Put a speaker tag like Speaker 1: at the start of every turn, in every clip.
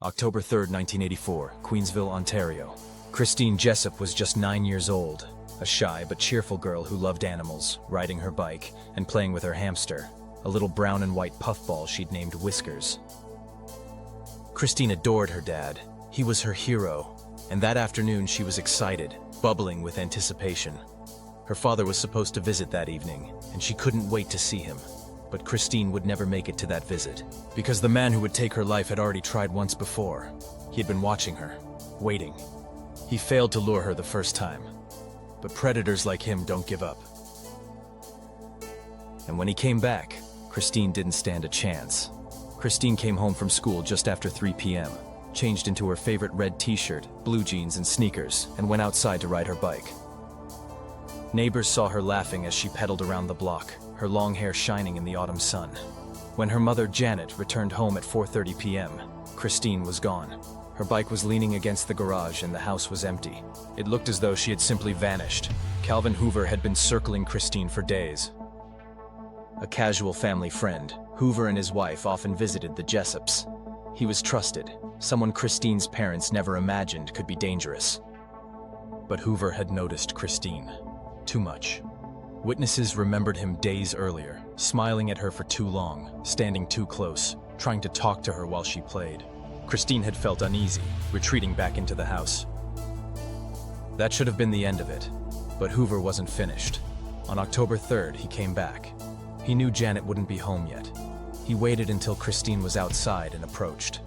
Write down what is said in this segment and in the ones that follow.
Speaker 1: October 3rd, 1984, Queensville, Ontario. Christine Jessop was just 9 years old, a shy but cheerful girl who loved animals, riding her bike, and playing with her hamster, a little brown and white puffball she'd named Whiskers. Christine adored her dad. He was her hero, and that afternoon she was excited, bubbling with anticipation. Her father was supposed to visit that evening, and she couldn't wait to see him. But Christine would never make it to that visit, because the man who would take her life had already tried once before. He had been watching her, waiting. He failed to lure her the first time, but predators like him don't give up. And when he came back, Christine didn't stand a chance. Christine came home from school just after 3 p.m., changed into her favorite red t-shirt, blue jeans, and sneakers, and went outside to ride her bike. Neighbors saw her laughing as she pedaled around the block, her long hair shining in the autumn sun. When her mother, Janet, returned home at 4:30 p.m., Christine was gone. Her bike was leaning against the garage and the house was empty. It looked as though she had simply vanished. Calvin Hoover had been circling Christine for days. A casual family friend, Hoover and his wife often visited the Jessops. He was trusted, someone Christine's parents never imagined could be dangerous. But Hoover had noticed Christine. Too much. Witnesses remembered him days earlier, smiling at her for too long, standing too close, trying to talk to her while she played. Christine had felt uneasy, retreating back into the house. That should have been the end of it, but Hoover wasn't finished. On October 3rd, he came back. He knew Janet wouldn't be home yet. He waited until Christine was outside and approached.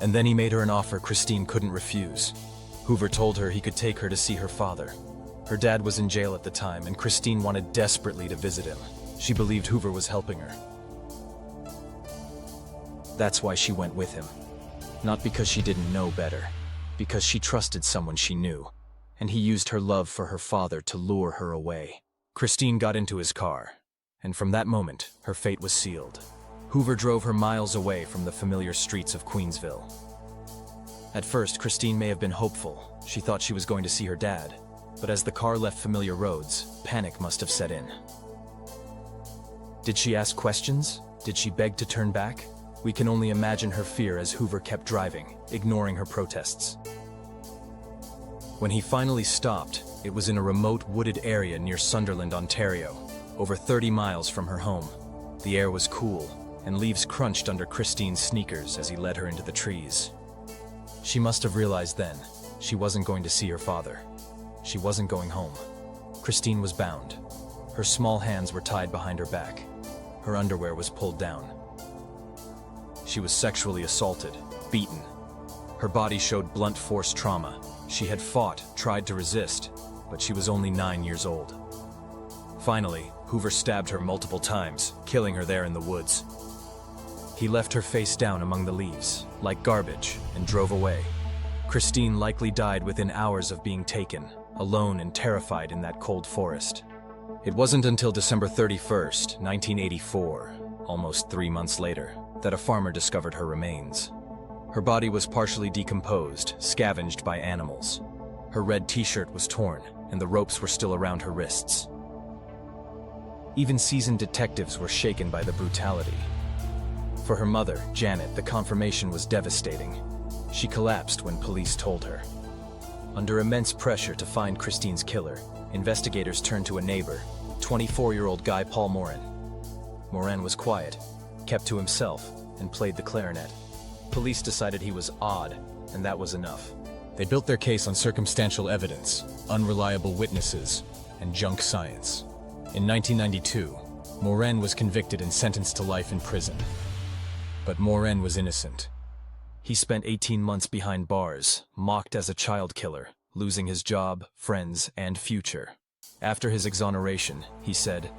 Speaker 1: And then he made her an offer Christine couldn't refuse. Hoover told her he could take her to see her father. Her dad was in jail at the time, and Christine wanted desperately to visit him. She believed Hoover was helping her. That's why she went with him. Not because she didn't know better, because she trusted someone she knew, and he used her love for her father to lure her away. Christine got into his car, and from that moment, her fate was sealed. Hoover drove her miles away from the familiar streets of Queensville. At first, Christine may have been hopeful. She thought she was going to see her dad. But as the car left familiar roads, panic must have set in. Did she ask questions? Did she beg to turn back? We can only imagine her fear as Hoover kept driving, ignoring her protests. When he finally stopped, it was in a remote wooded area near Sunderland, Ontario, over 30 miles from her home. The air was cool, and leaves crunched under Christine's sneakers as he led her into the trees. She must have realized then, she wasn't going to see her father. She wasn't going home. Christine was bound. Her small hands were tied behind her back. Her underwear was pulled down. She was sexually assaulted, beaten. Her body showed blunt force trauma. She had fought, tried to resist, but she was only 9 years old. Finally, Hoover stabbed her multiple times, killing her there in the woods. He left her face down among the leaves, like garbage, and drove away. Christine likely died within hours of being taken, alone and terrified in that cold forest. It wasn't until December 31st, 1984, almost 3 months later, that a farmer discovered her remains. Her body was partially decomposed, scavenged by animals. Her red t-shirt was torn, and the ropes were still around her wrists. Even seasoned detectives were shaken by the brutality. For her mother, Janet, the confirmation was devastating. She collapsed when police told her. Under immense pressure to find Christine's killer, investigators turned to a neighbor, 24-year-old guy Paul Morin. Morin was quiet, kept to himself, and played the clarinet. Police decided he was odd, and that was enough. They built their case on circumstantial evidence, unreliable witnesses, and junk science. In 1992, Morin was convicted and sentenced to life in prison. But Morin was innocent. He spent 18 months behind bars, mocked as a child killer, losing his job, friends, and future. After his exoneration, he said,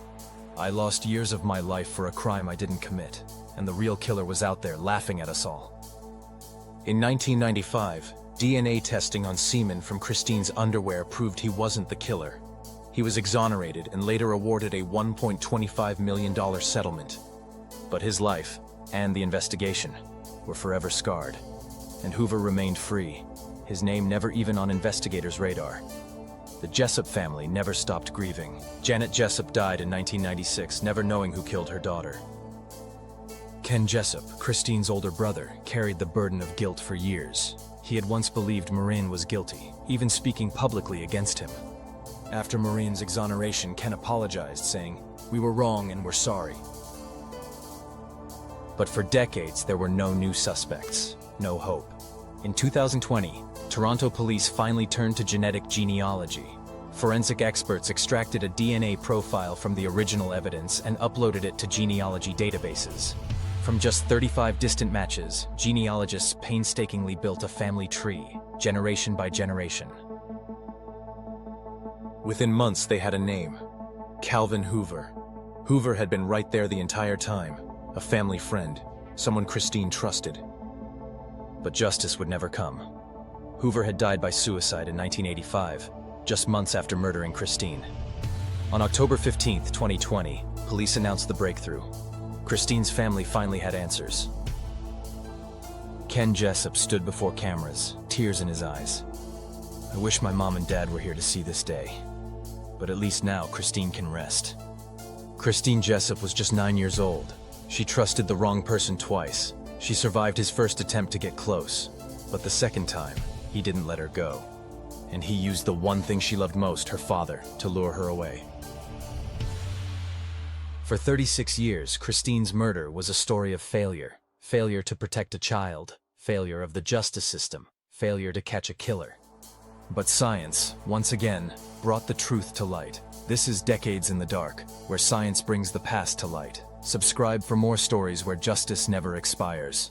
Speaker 1: "I lost years of my life for a crime I didn't commit, and the real killer was out there laughing at us all." In 1995, DNA testing on semen from Christine's underwear proved he wasn't the killer. He was exonerated and later awarded a $1.25 million settlement. But his life, and the investigation, were forever scarred, and Hoover remained free, his name never even on investigators' radar. The Jessop family never stopped grieving. Janet Jessop died in 1996, never knowing who killed her daughter. Ken Jessop, Christine's older brother, carried the burden of guilt for years. He had once believed Maureen was guilty, even speaking publicly against him. After Maureen's exoneration, Ken apologized, saying, "We were wrong and we're sorry." But for decades, there were no new suspects, no hope. In 2020, Toronto police finally turned to genetic genealogy. Forensic experts extracted a DNA profile from the original evidence and uploaded it to genealogy databases. From just 35 distant matches, genealogists painstakingly built a family tree, generation by generation. Within months, they had a name: Calvin Hoover. Hoover had been right there the entire time, a family friend, someone Christine trusted. But justice would never come. Hoover had died by suicide in 1985, just months after murdering Christine. On October 15, 2020, police announced the breakthrough. Christine's family finally had answers. Ken Jessop stood before cameras, tears in his eyes. "I wish my mom and dad were here to see this day. But at least now Christine can rest." Christine Jessop was just 9 years old. She trusted the wrong person twice. She survived his first attempt to get close, but the second time, he didn't let her go. And he used the one thing she loved most, her father, to lure her away. For 36 years, Christine's murder was a story of failure. Failure to protect a child, failure of the justice system, failure to catch a killer. But science, once again, brought the truth to light. This is Decades in the Dark, where science brings the past to light. Subscribe for more stories where justice never expires.